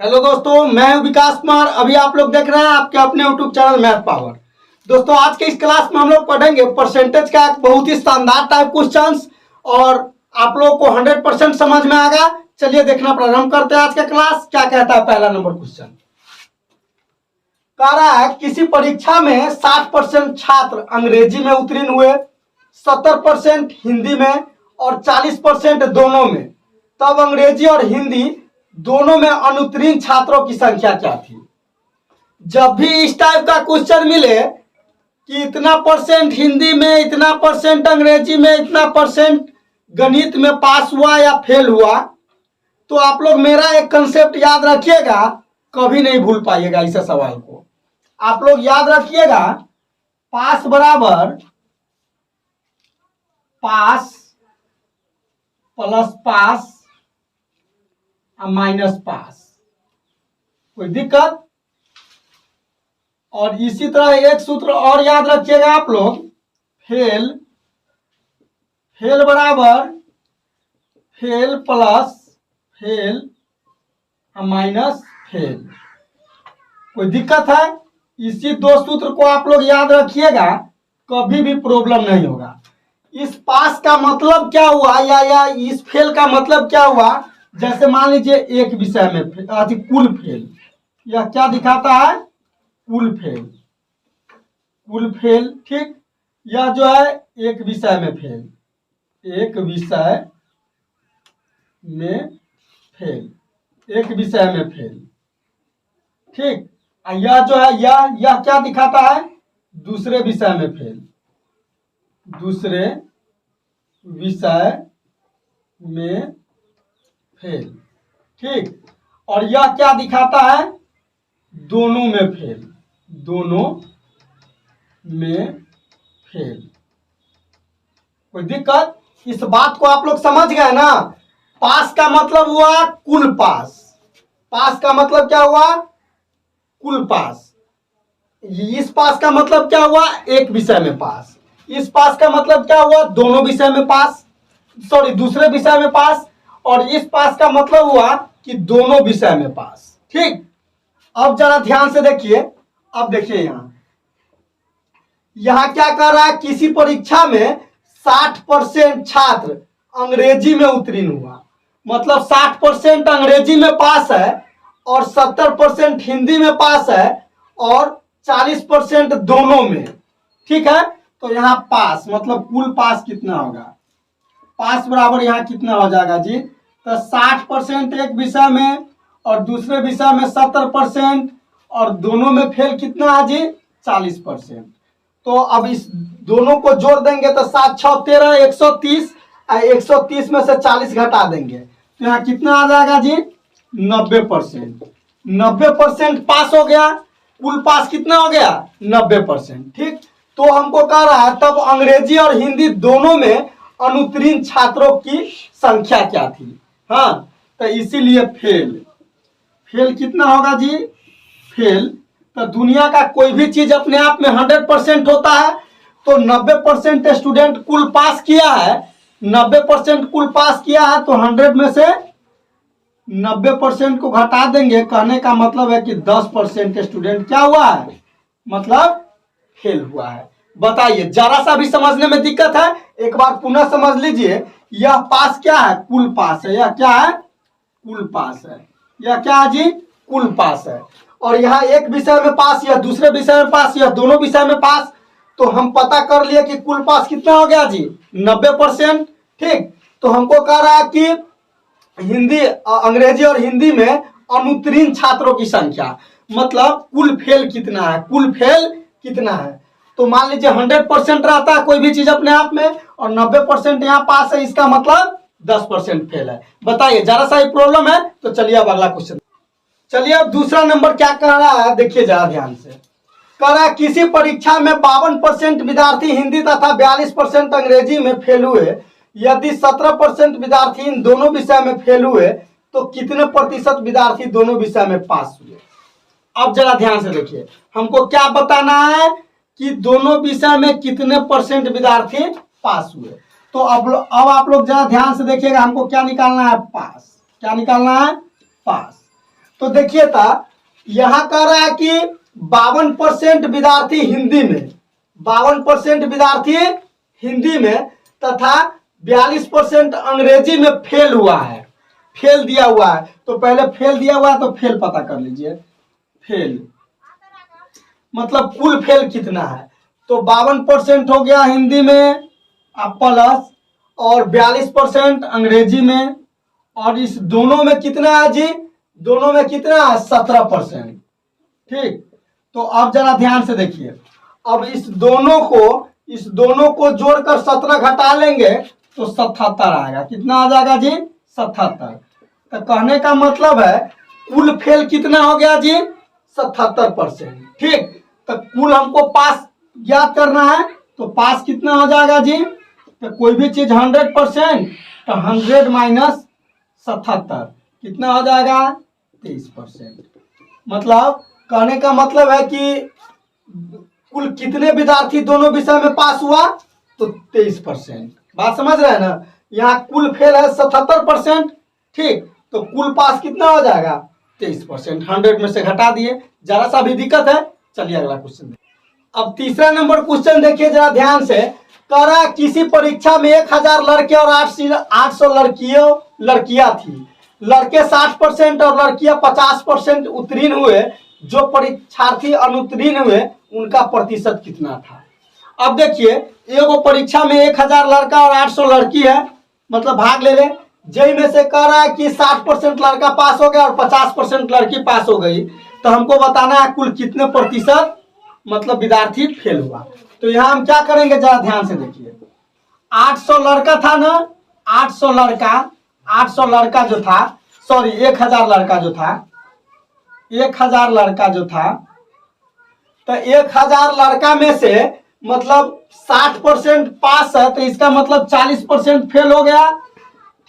Hello दोस्तों, मैं हूं विकास कुमार। अभी आप लोग देख रहे हैं आपके अपने यूट्यूब चैनल मैथ पावर। दोस्तों, आज के इस क्लास में हम लोग पढ़ेंगे परसेंटेज का एक बहुत ही शानदार टाइप क्वेश्चंस और आप लोगों को 100% समझ में आएगा। चलिए देखना प्रारंभ करते हैं आज का क्लास। क्या कहता है पहला नंबर क्वेश्चन। कह रहा है किसी परीक्षा में 60% छात्र अंग्रेजी में उत्तीर्ण हुए, 70% हिंदी में और 40% दोनों में। तब अंग्रेजी और हिंदी दोनों में अनुत्तीर्ण छात्रों की संख्या क्या थी। जब भी इस टाइप का क्वेश्चन मिले कि इतना परसेंट हिंदी में, इतना परसेंट अंग्रेजी में, इतना परसेंट गणित में पास हुआ या फेल हुआ, तो आप लोग मेरा एक कंसेप्ट याद रखिएगा, कभी नहीं भूल पाइएगा इस सवाल को। आप लोग याद रखिएगा, पास बराबर पास प्लस पास माइनस पास। कोई दिक्कत? और इसी तरह एक सूत्र और याद रखिएगा आप लोग, फेल फेल बराबर fail plus fail minus fail. कोई दिक्कत है? इसी दो सूत्र को आप लोग याद रखिएगा, कभी भी प्रॉब्लम नहीं होगा। इस पास का मतलब क्या हुआ या इस फेल का मतलब क्या हुआ। जैसे मान लीजिए एक विषय में कुल फेल, यह क्या दिखाता है? कुल फेल, कुल फेल। ठीक, यह जो है एक विषय में फेल, एक विषय में फेल, एक विषय में फेल। ठीक, यह जो है यह क्या दिखाता है? दूसरे विषय में फेल, दूसरे विषय में फेल। ठीक, और यह क्या दिखाता है? दोनों में फेल, दोनों में फेल। कोई दिक्कत? इस बात को आप लोग समझ गए ना। पास का मतलब हुआ कुल पास, पास का मतलब क्या हुआ? कुल पास। इस पास का मतलब क्या हुआ? एक विषय में पास। इस पास का मतलब क्या हुआ? दोनों विषय में पास, सॉरी दूसरे विषय में पास। और इस पास का मतलब हुआ कि दोनों विषय में पास। ठीक, अब जरा ध्यान से देखिए। अब देखिए यहां क्या कर रहा है, किसी परीक्षा में 60% छात्र अंग्रेजी में उत्तीर्ण हुआ, मतलब 60% अंग्रेजी में पास है और 70% हिंदी में पास है और 40% दोनों में। ठीक है, तो यहां पास मतलब कुल पास कितना होगा? पास बराबर यहां कितना हो जाएगा जी? तो 60% एक विषय में और दूसरे विषय में 70% और दोनों में फेल कितना है जी? 40%। तो अब इस दोनों को जोड़ देंगे तो 7 6 13 130, 130 में से 40 घटा देंगे तो यहाँ कितना आ जाएगा जी? 90%। 90% पास हो गया। कुल पास कितना हो गया? 90%। ठीक, तो हमको कह रहा है तब अंग्रेजी और हिंदी दोनों में अनुत्तीर्ण छात्रों की संख्या क्या थी। हाँ, तो इसीलिए फेल, फेल कितना होगा जी? फेल, तो दुनिया का कोई भी चीज अपने आप में 100% होता है। तो 90% स्टूडेंट कुल पास किया है, 90% कुल पास किया है, तो 100 में से 90% को घटा देंगे। कहने का मतलब है कि 10% स्टूडेंट क्या हुआ है? मतलब फेल हुआ है। बताइए, जरा सा भी समझने में दिक्कत है? एक बार पुनः समझ लीजिए। यह पास क्या है? कुल पास है। यह क्या है? कुल पास है। यह क्या है जी? कुल पास है। और यहाँ एक विषय में पास, या दूसरे विषय में पास, या दोनों विषय में पास। तो हम पता कर लिए कि कुल पास कितना हो गया जी? 90%। ठीक, तो हमको कह रहा है कि हिंदी, अंग्रेजी और हिंदी में अनुत्तीर्ण छात्रों की संख्या, मतलब कुल फेल कितना है? कुल फेल कितना है? तो मान लीजिए 100% रहता है कोई भी चीज अपने आप में और 90% यहाँ पास है, इसका मतलब 10% फेल है। बताइए, जरा सा प्रॉब्लम है? तो चलिए अब अगला क्वेश्चन। चलिए अब दूसरा नंबर क्या कह रहा है, देखिए जरा ध्यान से। कह रहा है किसी परीक्षा में 52% विद्यार्थी हिंदी तथा 42% अंग्रेजी में फेल हुए। यदि 17% विद्यार्थी इन दोनों विषय में फेल हुए तो कितने प्रतिशत विद्यार्थी दोनों विषय में पास हुए। अब जरा ध्यान से देखिए, हमको क्या बताना है कि दोनों विषय में कितने परसेंट विद्यार्थी पास हुए। तो अब आप लोग जरा ध्यान से देखिएगा, हमको क्या निकालना है? पास। क्या निकालना है? पास। तो देखिए था यहाँ कह रहा है कि 52% विद्यार्थी हिंदी में, 52% विद्यार्थी हिंदी में तथा 42% अंग्रेजी में फेल हुआ है, फेल दिया हुआ है। तो पहले फेल दिया हुआ है तो फेल पता कर लीजिए, फेल मतलब कुल फेल कितना है। तो 52% हो गया हिंदी में प्लस और 42% अंग्रेजी में, और इस दोनों में कितना है जी, दोनों में कितना है 17%। ठीक, तो अब जरा ध्यान से देखिए, अब इस दोनों को जोड़कर 17 घटा लेंगे तो 77 आएगा। कितना आ जाएगा जी, 77। तो कहने का मतलब है कुल फेल कितना हो गया जी, 77%। ठीक, तो कुल हमको पास ज्ञात करना है, तो पास कितना हो जाएगा जी, तो कोई भी चीज 100%, तो 100 माइनस 77 कितना हो जाएगा, 23%। मतलब कहने का मतलब है कि कुल कितने विद्यार्थी दोनों विषय में पास हुआ, तो 23%। बात समझ रहे हैं ना, यहाँ कुल फेल है 77%। ठीक, तो कुल पास कितना हो जाएगा, 23%। 100 में से घटा दिए, जरा सा भी दिक्कत है। चलिए अगला क्वेश्चन। अब तीसरा नंबर क्वेश्चन देखिए जरा ध्यान से। कह रहा है किसी परीक्षा में 1000 लड़के और 800 लड़कियां थी। लड़के 60% और लड़कियां 50% उत्तीर्ण हुए। जो परीक्षार्थी अनुत्तीर्ण हुए उनका प्रतिशत कितना था। अब देखिए एगो परीक्षा में 1000 लड़का और 800 लड़की है, मतलब भाग ले ले। जय में से कह रहा है कि 60% लड़का पास हो गया और 50% लड़की पास हो गई। तो हमको बताना है कुल कितने प्रतिशत मतलब विद्यार्थी फेल हुआ। तो यहाँ हम क्या करेंगे जरा ध्यान से देखिए। 800 लड़का था ना, 800 लड़का जो था, सॉरी 1000 लड़का जो था, 1000 लड़का जो था, तो 1000 लड़का में से मतलब 60% पास है, तो इसका मतलब 40% फेल हो गया।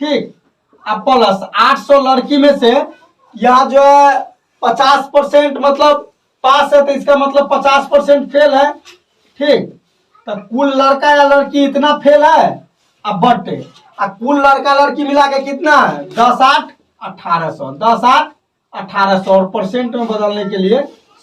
ठीक, अब प्लस 800 लड़की में से यहाँ जो है 50% मतलब पास है, तो इसका मतलब 50% फेल है। ठीक, तो कुल लड़का या लड़की इतना फेल है, अब बटे कुल लड़का लड़की मिला के कितना है, 10 8 1800, 10 8 1800, और परसेंट में बदलने के लिए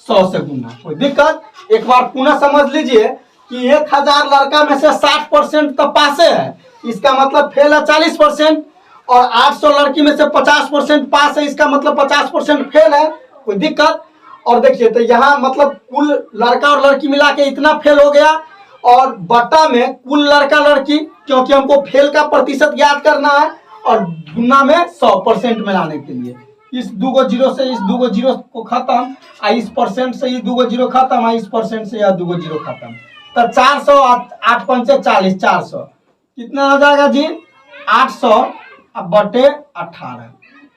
100 से गुना। कोई दिक्कत, एक बार पुनः समझ लीजिए कि 1000 लड़का में से 60% तो पासे है, इसका मतलब फेल है 40%, और 800 लड़की में से 50% पास है, इसका मतलब 50% फेल है। कोई दिक्कत। और देखिए तो यहाँ मतलब कुल लड़का और लड़की मिला के इतना फेल हो गया, और बटा में कुल लड़का लड़की, क्योंकि हमको फेल का प्रतिशत ज्ञात करना है, और गुना में 100% में लाने के लिए इस 2 जीरो से इस 2 जीरो को खत्म, इस परसेंट से ये 2 जीरो खत्म, इस परसेंट से यह 2 जीरो खत्म। तो 400 8 पंचे 40, 400 कितना हो जाएगा जी, 800 अब बटे 18।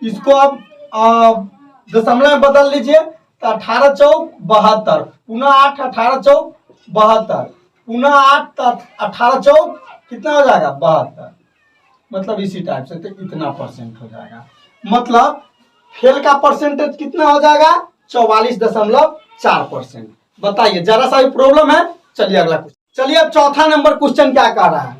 इसको अब दशमलव में बदल लीजिए, तो 18 चौक 72, पुनः 8 18 चौक 72, पुनः 8 तो 18 चौक कितना हो जाएगा, 72। मतलब इसी टाइप से तो इतना परसेंट हो जाएगा। मतलब फेल का परसेंटेज कितना हो जाएगा, 44.4%। बताइए जरा सा भी प्रॉब्लम है। चलिए अगला क्वेश्चन। चलिए अब चौथा नंबर क्वेश्चन क्या कह रहा है।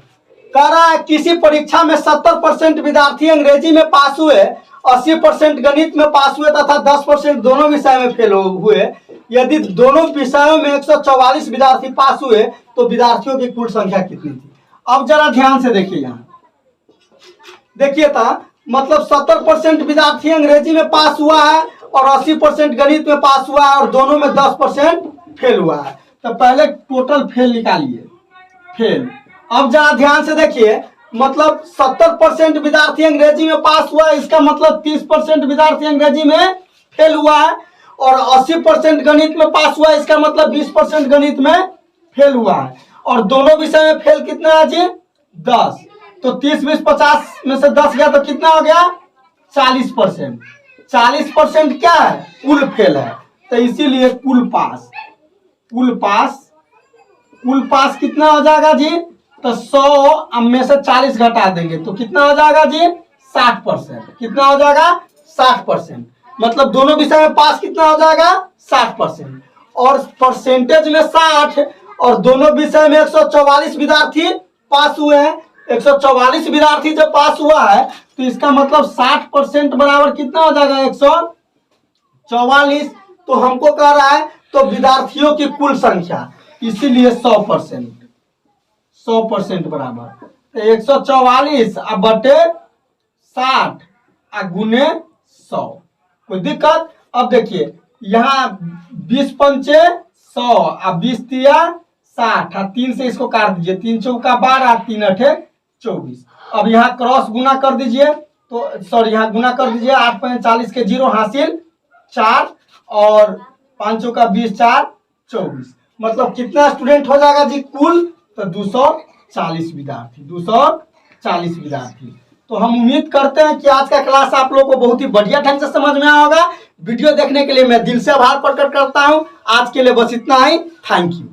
कह रहा है किसी परीक्षा में 70% विद्यार्थी अंग्रेजी में पास हुए, 80% गणित में पास हुए तथा 10% दोनों विषय में फेल हुए। यदि दोनों विषयों में 144 विद्यार्थी पास हुए तो विद्यार्थियों की कुल संख्या कितनी थी। अब जरा ध्यान से देखिए, यहाँ देखिए था मतलब 70% विद्यार्थी अंग्रेजी में पास हुआ है और 80% गणित में पास हुआ है, और दोनों में 10% फेल हुआ है। तो पहले टोटल फेल निकालिए, फेल। अब जरा ध्यान से देखिए, मतलब 70% विद्यार्थी अंग्रेजी में पास हुआ है, इसका मतलब 30% विद्यार्थी अंग्रेजी में फेल हुआ है, और 80% गणित में पास हुआ है, इसका मतलब 20% गणित में फेल हुआ है, और दोनों विषय में फेल कितना है जी, 10। तो 30 20 50 में से 10 गया तो कितना हो गया, 40%। 40% क्या है, कुल फेल है। तो इसीलिए कुल पास कितना हो जाएगा जी, तो 100 में से 40 घटा देंगे तो कितना हो जाएगा जी, 60%। कितना हो जाएगा, 60%। मतलब दोनों विषय में पास कितना हो जाएगा, 60%। और परसेंटेज में 60, और दोनों विषय में 144 विद्यार्थी पास हुए हैं। 144 विद्यार्थी जब पास हुआ है तो इसका मतलब 60% बराबर कितना हो जाएगा, 44, तो हमको कह रहा है तो विद्यार्थियों की कुल संख्या, इसीलिए 100% बराबर। तो 144 अब बटे 60 गुने 100, कोई दिक्कत? अब देखिए यहाँ 20 पंचे 100 अब 20 तिया 60, 3 से इसको काट दीजिए, 3 चौका 12, 3 अठे 24। अब यहाँ क्रॉस गुना कर दीजिए, तो सॉरी यहाँ गुना कर दीजिए, 8 5 40 के 0 हासिल 4 और 5 चौका 20 4 24। मतलब कितना स्टूडेंट हो जाएगा जी कुल? तो 240 विद्यार्थी, 240 विद्यार्थी। तो हम उम्मीद करते हैं कि आज का क्लास आप लोगों को बहुत ही बढ़िया ढंग से समझ में आया होगा। वीडियो देखने के लिए मैं दिल से आभार प्रकट करता हूं। आज के लिए बस इतना ही। Thank you.